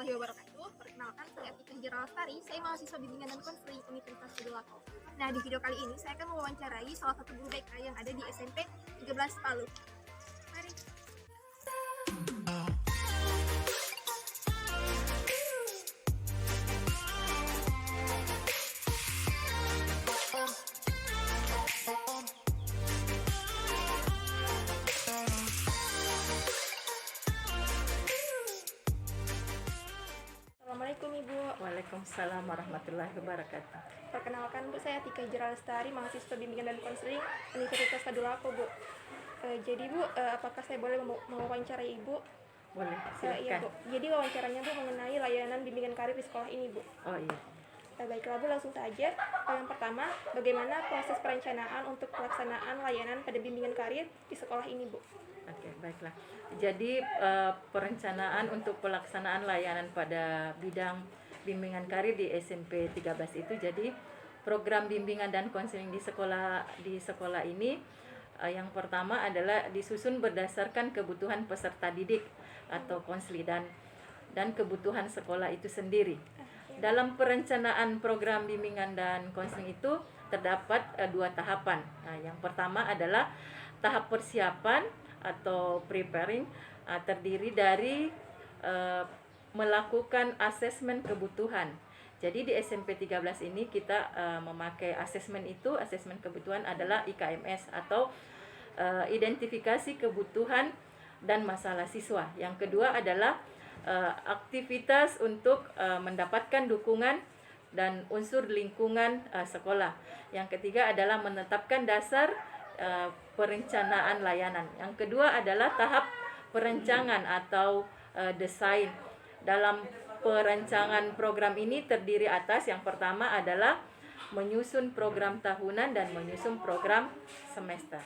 warahmatullahi wabarakatuh. Perkenalkan, saya Tika Hijrah Lestari. Saya mahasiswa bimbingan dan konseling Universitas Tadulako. Nah, di video kali ini saya akan mewawancarai salah satu guru BK yang ada di SMP 13 Palu. Mari. Assalamualaikum Ibu. Waalaikumsalam warahmatullahi wabarakatuh. Perkenalkan Bu, saya Tika Hijrah Lestari, mahasiswa bimbingan dan konseling Universitas Tadulako Bu. Jadi Bu, apakah saya boleh mewawancarai Ibu? Boleh, Iya silakan. Bu. Jadi wawancaranya Bu mengenai layanan bimbingan karir di sekolah ini Bu. Oh iya. Baiklah Bu, langsung saja. Yang pertama, bagaimana proses perencanaan untuk pelaksanaan layanan pada bimbingan karir di sekolah ini Bu? Oke, baiklah. Jadi perencanaan untuk pelaksanaan layanan pada bidang bimbingan karir di SMP 13 itu, jadi program bimbingan dan konseling di sekolah ini yang pertama adalah disusun berdasarkan kebutuhan peserta didik atau konseli dan kebutuhan sekolah itu sendiri. Dalam perencanaan program bimbingan dan konseling itu terdapat dua tahapan. Nah, yang pertama adalah tahap persiapan atau preparing, terdiri dari melakukan asesmen kebutuhan. Jadi di SMP 13 ini kita memakai asesmen kebutuhan adalah IKMS atau identifikasi kebutuhan dan masalah siswa. Yang kedua adalah aktivitas untuk mendapatkan dukungan dan unsur lingkungan sekolah. Yang ketiga adalah menetapkan dasar perencanaan layanan. Yang kedua adalah tahap perencanaan atau desain. Dalam perencanaan program ini terdiri atas yang pertama adalah menyusun program tahunan dan menyusun program semester.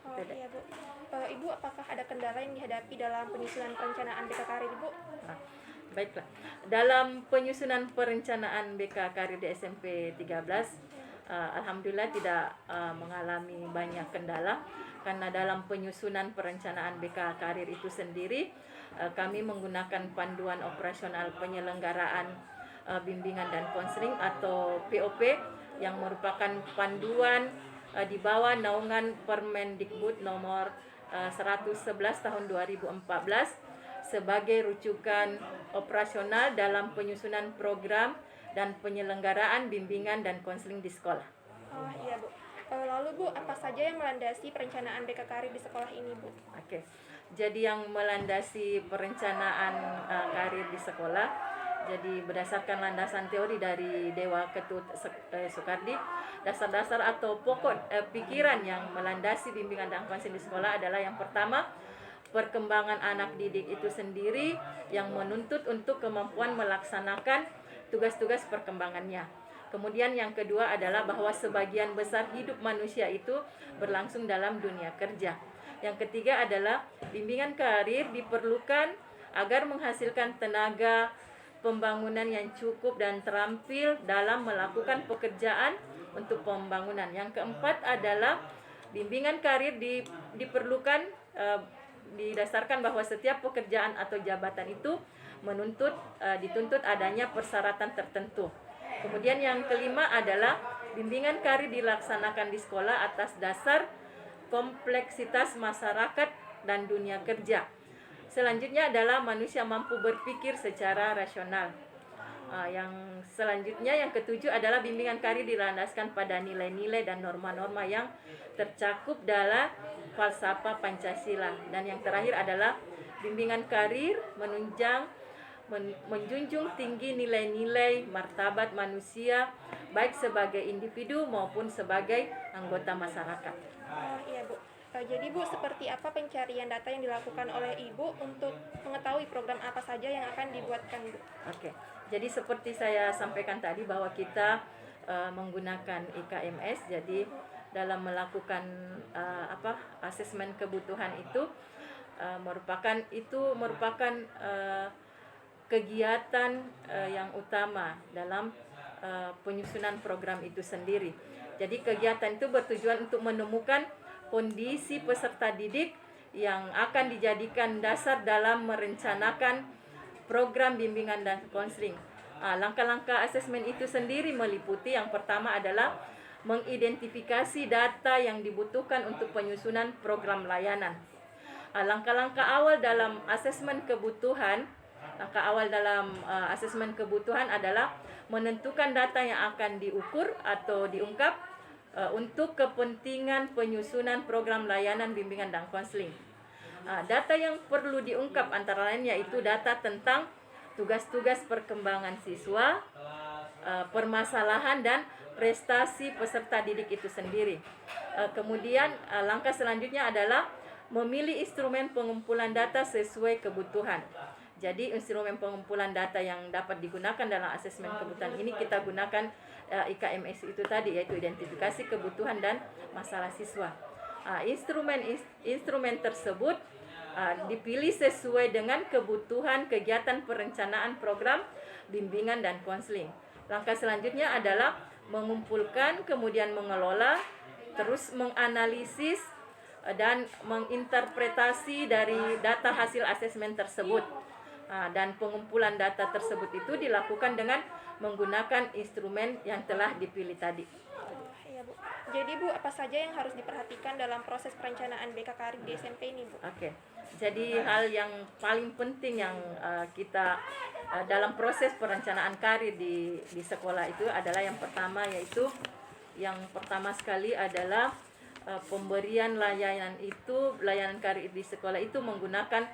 Oh iya Bu. Ibu, apakah ada kendala yang dihadapi dalam penyusunan perencanaan BK karir Ibu? Baiklah. Dalam penyusunan perencanaan BK karir di SMP 13, alhamdulillah tidak mengalami banyak kendala, karena dalam penyusunan perencanaan BK karir itu sendiri kami menggunakan panduan operasional penyelenggaraan bimbingan dan konseling atau POP yang merupakan panduan di bawah naungan Permendikbud nomor 111 tahun 2014 sebagai rujukan operasional dalam penyusunan program dan penyelenggaraan bimbingan dan konseling di sekolah. Oh iya Bu. Lalu Bu, apa saja yang melandasi perencanaan BK karir di sekolah ini Bu? Oke. Jadi yang melandasi perencanaan karir di sekolah, jadi berdasarkan landasan teori dari Dewa Ketut Soekardi, dasar-dasar atau pokok pikiran yang melandasi bimbingan dan konseling di sekolah adalah yang pertama, perkembangan anak didik itu sendiri yang menuntut untuk kemampuan melaksanakan tugas-tugas perkembangannya. Kemudian yang kedua adalah bahwa sebagian besar hidup manusia itu berlangsung dalam dunia kerja. Yang ketiga adalah bimbingan karir diperlukan agar menghasilkan tenaga pembangunan yang cukup dan terampil dalam melakukan pekerjaan untuk pembangunan. Yang keempat adalah bimbingan karir diperlukan didasarkan bahwa setiap pekerjaan atau jabatan itu dituntut adanya persyaratan tertentu. Kemudian yang kelima adalah bimbingan karir dilaksanakan di sekolah atas dasar kompleksitas masyarakat dan dunia kerja. Selanjutnya adalah manusia mampu berpikir secara rasional. Yang selanjutnya, yang ketujuh adalah bimbingan karir dilandaskan pada nilai-nilai dan norma-norma yang tercakup dalam falsafah Pancasila. Dan yang terakhir adalah bimbingan karir menjunjung tinggi nilai-nilai martabat manusia baik sebagai individu maupun sebagai anggota masyarakat. Oh iya Bu. Jadi Bu, seperti apa pencarian data yang dilakukan oleh Ibu untuk mengetahui program apa saja yang akan dibuatkan Bu? Oke. Jadi seperti saya sampaikan tadi bahwa kita menggunakan IKMS. Jadi dalam melakukan asesmen kebutuhan itu merupakan kegiatan yang utama dalam penyusunan program itu sendiri. Jadi kegiatan itu bertujuan untuk menemukan kondisi peserta didik yang akan dijadikan dasar dalam merencanakan program bimbingan dan konseling. Langkah-langkah asesmen itu sendiri meliputi yang pertama adalah mengidentifikasi data yang dibutuhkan untuk penyusunan program layanan. Langkah-langkah awal dalam asesmen kebutuhan, adalah menentukan data yang akan diukur atau diungkap untuk kepentingan penyusunan program layanan bimbingan dan konseling. Data yang perlu diungkap antara lain yaitu data tentang tugas-tugas perkembangan siswa, permasalahan dan prestasi peserta didik itu sendiri. Kemudian langkah selanjutnya adalah memilih instrumen pengumpulan data sesuai kebutuhan. Jadi instrumen pengumpulan data yang dapat digunakan dalam asesmen kebutuhan ini kita gunakan IKMS itu tadi, yaitu identifikasi kebutuhan dan masalah siswa. Instrumen tersebut dipilih sesuai dengan kebutuhan kegiatan perencanaan program bimbingan dan konseling. Langkah selanjutnya adalah mengumpulkan, kemudian mengelola, terus menganalisis dan menginterpretasi dari data hasil asesmen tersebut. Dan pengumpulan data tersebut itu dilakukan dengan menggunakan instrumen yang telah dipilih tadi. Ya, Bu. Jadi Bu, apa saja yang harus diperhatikan dalam proses perencanaan BK Karir di SMP ini, Bu? Oke. Jadi hal yang paling penting yang kita dalam proses perencanaan karir di sekolah itu adalah yang pertama sekali adalah pemberian layanan karir di sekolah itu menggunakan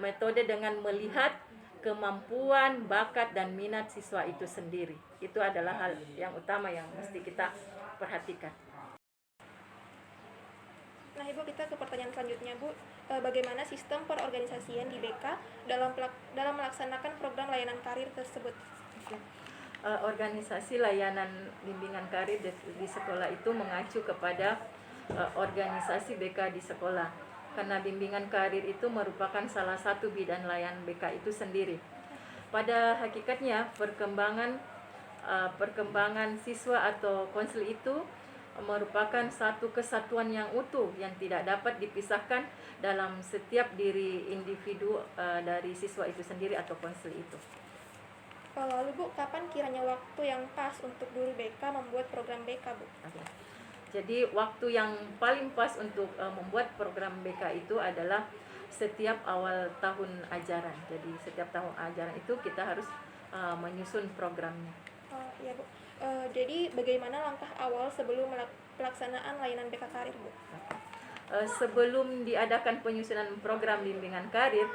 metode dengan melihat kemampuan, bakat dan minat siswa itu sendiri. Itu adalah hal yang utama yang mesti kita perhatikan. Nah, Ibu, kita ke pertanyaan selanjutnya, Bu. Bagaimana sistem perorganisasian di BK dalam melaksanakan program layanan karir tersebut? Organisasi layanan bimbingan karir di sekolah itu mengacu kepada organisasi BK di sekolah. Karena bimbingan karir itu merupakan salah satu bidang layanan BK itu sendiri. Pada hakikatnya perkembangan siswa atau konselor itu merupakan satu kesatuan yang utuh yang tidak dapat dipisahkan dalam setiap diri individu dari siswa itu sendiri atau konselor itu. Lalu Bu, kapan kiranya waktu yang pas untuk guru BK membuat program BK, Bu? Okay. Jadi waktu yang paling pas untuk membuat program BK itu adalah setiap awal tahun ajaran. Jadi setiap tahun ajaran itu kita harus menyusun programnya. Iya, Bu. Jadi bagaimana langkah awal sebelum pelaksanaan layanan BK Karir, Bu? Sebelum diadakan penyusunan program bimbingan karir,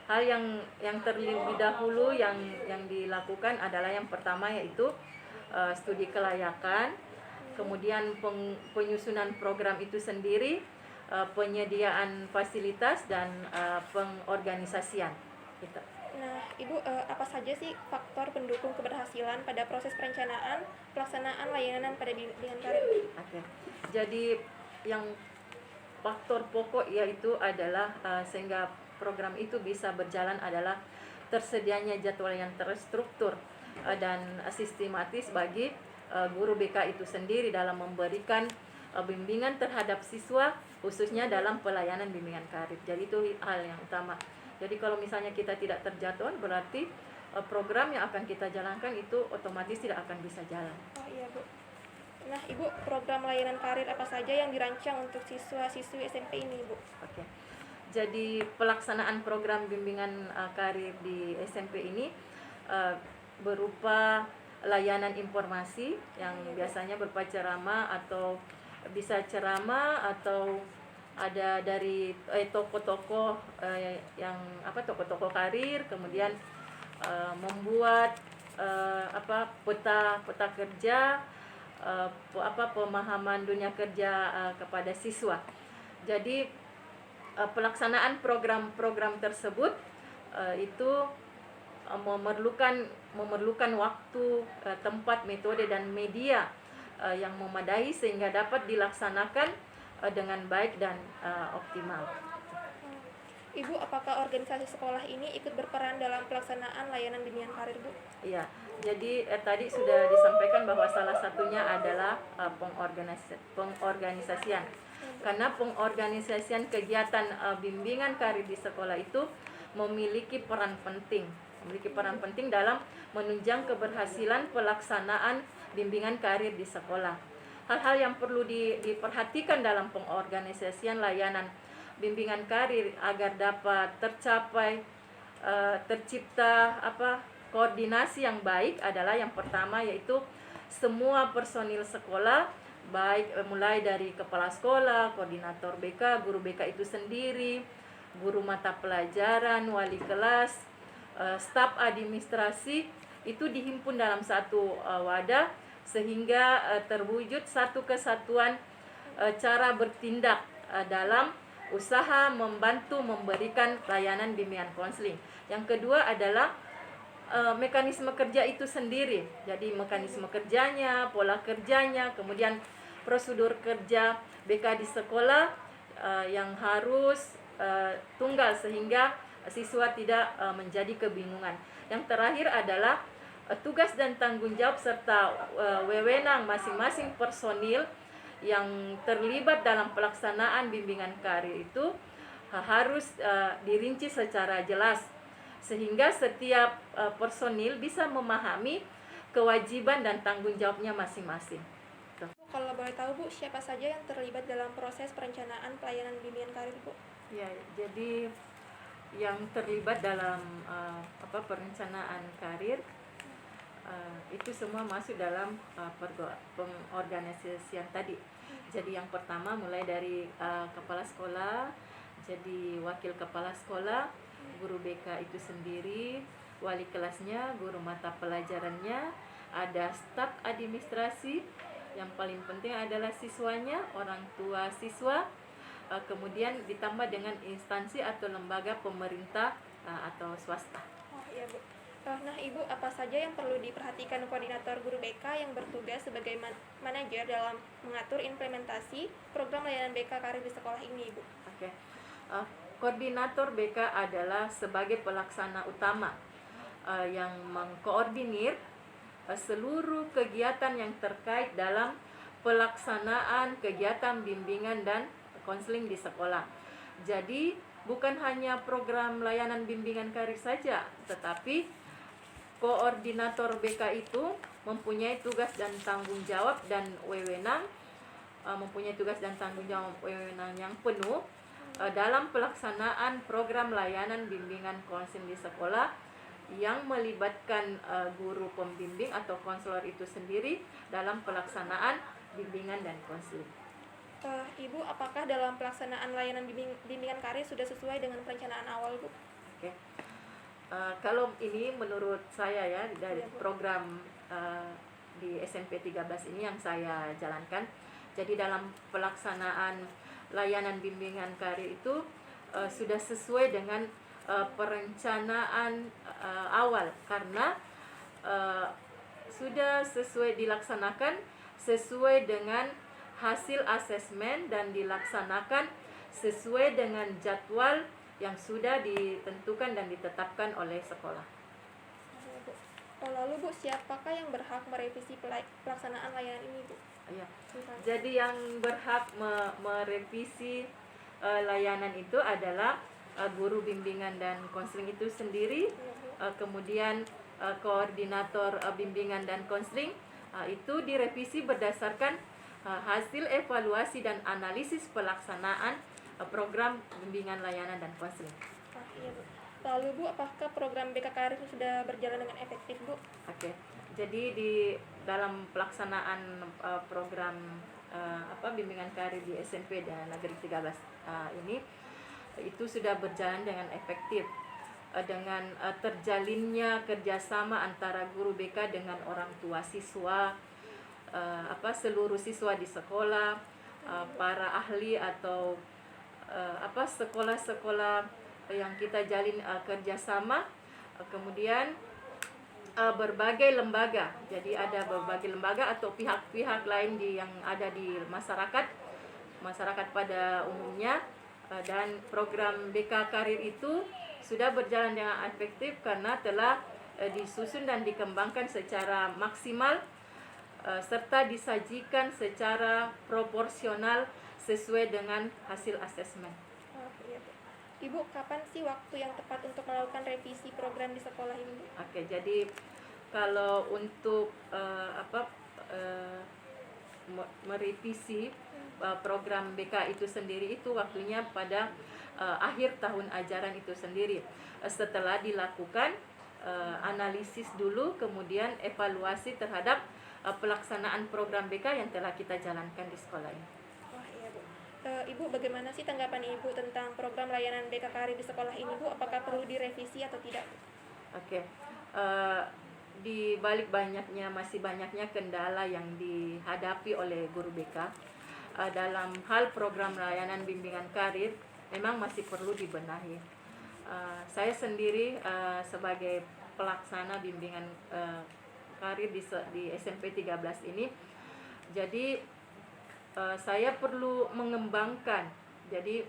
hal yang terlebih dahulu yang dilakukan adalah yang pertama yaitu studi kelayakan, kemudian penyusunan program itu sendiri, penyediaan fasilitas dan pengorganisasian. Gitu. Nah, Ibu, apa saja sih faktor pendukung keberhasilan pada proses perencanaan pelaksanaan layanan pada bimbingan karir? Oke. Jadi yang faktor pokok yaitu adalah sehingga program itu bisa berjalan adalah tersedianya jadwal yang terstruktur dan sistematis bagi guru BK itu sendiri dalam memberikan bimbingan terhadap siswa, khususnya dalam pelayanan bimbingan karir. Jadi itu hal yang utama. Jadi kalau misalnya kita tidak terjadwal, berarti program yang akan kita jalankan itu otomatis tidak akan bisa jalan. Oh iya, Bu. Nah, Ibu, program layanan karir apa saja yang dirancang untuk siswa-siswi SMP ini, Bu? Oke. Jadi pelaksanaan program bimbingan karir di SMP ini berupa layanan informasi yang biasanya berupa ceramah atau bisa ceramah atau ada dari tokoh-tokoh tokoh-tokoh karir, kemudian membuat peta kerja, pemahaman dunia kerja kepada siswa. Jadi pelaksanaan program-program tersebut itu memerlukan waktu, tempat, metode dan media yang memadai sehingga dapat dilaksanakan dengan baik dan optimal. Ibu, apakah organisasi sekolah ini ikut berperan dalam pelaksanaan layanan bimbingan karir, Bu? Iya, jadi tadi sudah disampaikan bahwa salah satunya adalah pengorganisasian. Karena pengorganisasian kegiatan bimbingan karir di sekolah itu memiliki peran penting memiliki peran penting dalam menunjang keberhasilan pelaksanaan bimbingan karir di sekolah. Hal-hal yang perlu diperhatikan dalam pengorganisasian layanan bimbingan karir agar dapat tercipta koordinasi yang baik adalah yang pertama, yaitu semua personil sekolah, baik mulai dari kepala sekolah, koordinator BK, guru BK itu sendiri, guru mata pelajaran, wali kelas, staf administrasi, itu dihimpun dalam satu wadah sehingga terwujud satu kesatuan cara bertindak dalam usaha membantu memberikan layanan bimbingan konseling. Yang kedua adalah mekanisme kerja itu sendiri. Jadi mekanisme kerjanya, pola kerjanya, kemudian prosedur kerja BK di sekolah yang harus tunggal sehingga siswa tidak menjadi kebingungan. Yang terakhir adalah tugas dan tanggung jawab serta wewenang masing-masing personil yang terlibat dalam pelaksanaan bimbingan karir itu harus dirinci secara jelas sehingga setiap personil bisa memahami kewajiban dan tanggung jawabnya masing-masing. Kalau boleh tahu Bu, siapa saja yang terlibat dalam proses perencanaan pelayanan bimbingan karir Bu? Ya, jadi yang terlibat dalam perencanaan karir itu semua masuk dalam pengorganisasian tadi. Jadi yang pertama mulai dari kepala sekolah, jadi wakil kepala sekolah, guru BK itu sendiri, wali kelasnya, guru mata pelajarannya, ada staf administrasi, yang paling penting adalah siswanya, orang tua siswa, kemudian ditambah dengan instansi atau lembaga pemerintah atau swasta. Oh iya Bu. Nah Ibu, apa saja yang perlu diperhatikan koordinator guru BK yang bertugas sebagai manajer dalam mengatur implementasi program layanan BK karir di sekolah ini Ibu? Oke. Koordinator BK adalah sebagai pelaksana utama yang mengkoordinir seluruh kegiatan yang terkait dalam pelaksanaan kegiatan bimbingan dan konseling di sekolah. Jadi bukan hanya program layanan bimbingan karir saja, tetapi koordinator BK itu mempunyai tugas dan tanggung jawab dan wewenang yang penuh dalam pelaksanaan program layanan bimbingan konseling di sekolah yang melibatkan guru pembimbing atau konselor itu sendiri dalam pelaksanaan bimbingan dan konseling. Ibu, apakah dalam pelaksanaan layanan bimbingan karir sudah sesuai dengan perencanaan awal Bu? Oke. Kalau ini menurut saya ya, dari program di SMP 13 ini yang saya jalankan, jadi dalam pelaksanaan layanan bimbingan karir itu sudah sesuai dengan perencanaan awal, karena sudah sesuai dilaksanakan sesuai dengan hasil asesmen dan dilaksanakan sesuai dengan jadwal yang sudah ditentukan dan ditetapkan oleh sekolah. Lalu Bu, siapakah yang berhak merevisi pelaksanaan layanan ini Bu? Ya. Jadi yang berhak merevisi layanan itu adalah guru bimbingan dan konseling itu sendiri, kemudian koordinator bimbingan dan konseling itu direvisi berdasarkan hasil evaluasi dan analisis pelaksanaan program bimbingan layanan dan konseling. Iya Bu. Lalu Bu, apakah program BK karir sudah berjalan dengan efektif Bu? Oke. Jadi di dalam pelaksanaan program bimbingan karir di SMP dan Negeri 13 ini itu sudah berjalan dengan efektif dengan terjalinnya kerjasama antara guru BK dengan orang tua siswa, seluruh siswa di sekolah, para ahli atau sekolah-sekolah yang kita jalin kerjasama, kemudian berbagai lembaga. Jadi ada berbagai lembaga atau pihak-pihak lain yang ada di masyarakat pada umumnya, dan program BK Karir itu sudah berjalan dengan efektif karena telah disusun dan dikembangkan secara maksimal serta disajikan secara proporsional sesuai dengan hasil asesmen. Iya Bu. Ibu, kapan sih waktu yang tepat untuk melakukan revisi program di sekolah ini, Bu? Oke, jadi kalau untuk merevisi program BK itu sendiri itu waktunya pada akhir tahun ajaran itu sendiri. Setelah dilakukan analisis dulu, kemudian evaluasi terhadap pelaksanaan program BK yang telah kita jalankan di sekolah ini. Wah, iya, Bu. Ibu, bagaimana sih tanggapan Ibu tentang program layanan BK Karir di sekolah ini, Bu? Apakah perlu direvisi atau tidak, Bu? Oke, di balik masih banyaknya kendala yang dihadapi oleh guru BK dalam hal program layanan bimbingan karir, memang masih perlu dibenahi. Saya sendiri sebagai pelaksana bimbingan karir di SMP 13 ini, jadi saya perlu mengembangkan, jadi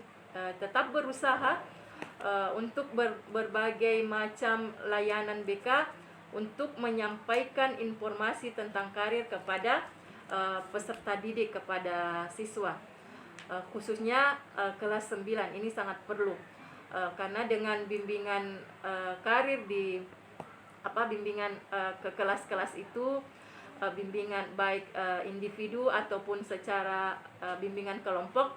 tetap berusaha untuk berbagai macam layanan BK untuk menyampaikan informasi tentang karir kepada peserta didik, kepada siswa, khususnya kelas 9 ini sangat perlu, karena dengan bimbingan karir bimbingan ke kelas-kelas itu, bimbingan baik individu ataupun secara bimbingan kelompok,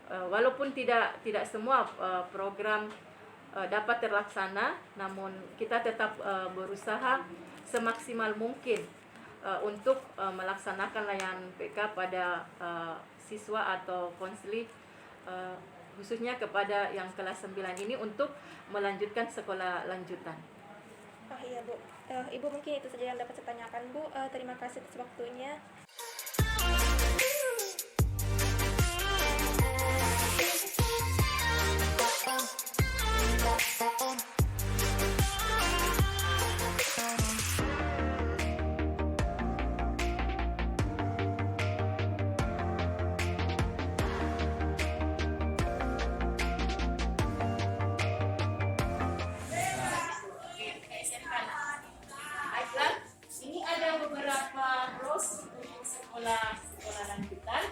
walaupun tidak semua program dapat terlaksana, namun kita tetap berusaha semaksimal mungkin untuk melaksanakan layanan BK pada siswa atau konseli, khususnya kepada yang kelas 9 ini untuk melanjutkan sekolah lanjutan. Oh iya, Bu. Ibu, mungkin itu saja yang dapat saya tanyakan, Bu. Terima kasih atas waktunya. Ini ada beberapa roles untuk sekolah lanjutan.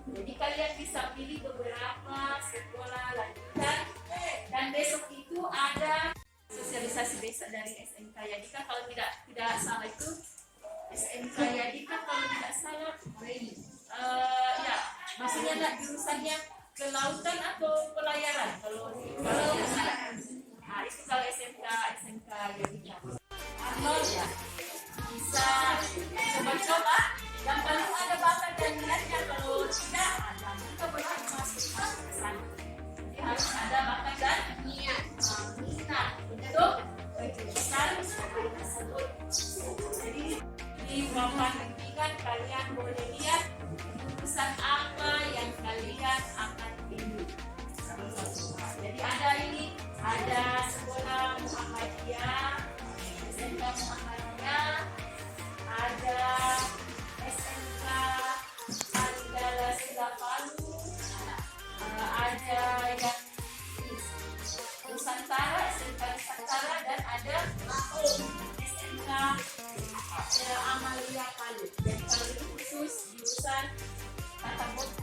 Jadi kalian bisa pilih beberapa sekolah lanjutan, dan besok itu ada sosialisasi desa dari SMK Yadika, kalau tidak salah itu SMK Yadika, kalau tidak salah ya maksudnya jurusannya kelautan atau pelayaran, kalau tidak salah. Nah, itu kalau SMK Yadika. Arnold ya, bisa coba-coba, yang paling ada bakat dan minatnya. Kalau tidak, kita boleh masuk ke sana. Jadi harus ada bakat dan minat untuk jurusan tersebut. Jadi di papan bimbingan kalian boleh lihat jurusan apa yang kalian akan pilih. Jadi ada sekolah Muhammadiyah, SMK Muhammadiyah, ada SMK Andala Silapalu, ada yang Nusantara, SMK Nusantara, dan ada SMK Amalia Palu. Jadi kalau itu khusus jurusan tata boga.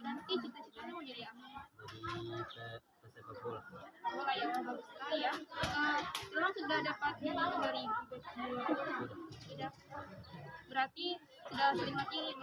Nanti cita-citanya mau jadi apa? Bola yang bagus sekali ya. Orang sudah dapat dari sudah, berarti sudah sering latihan.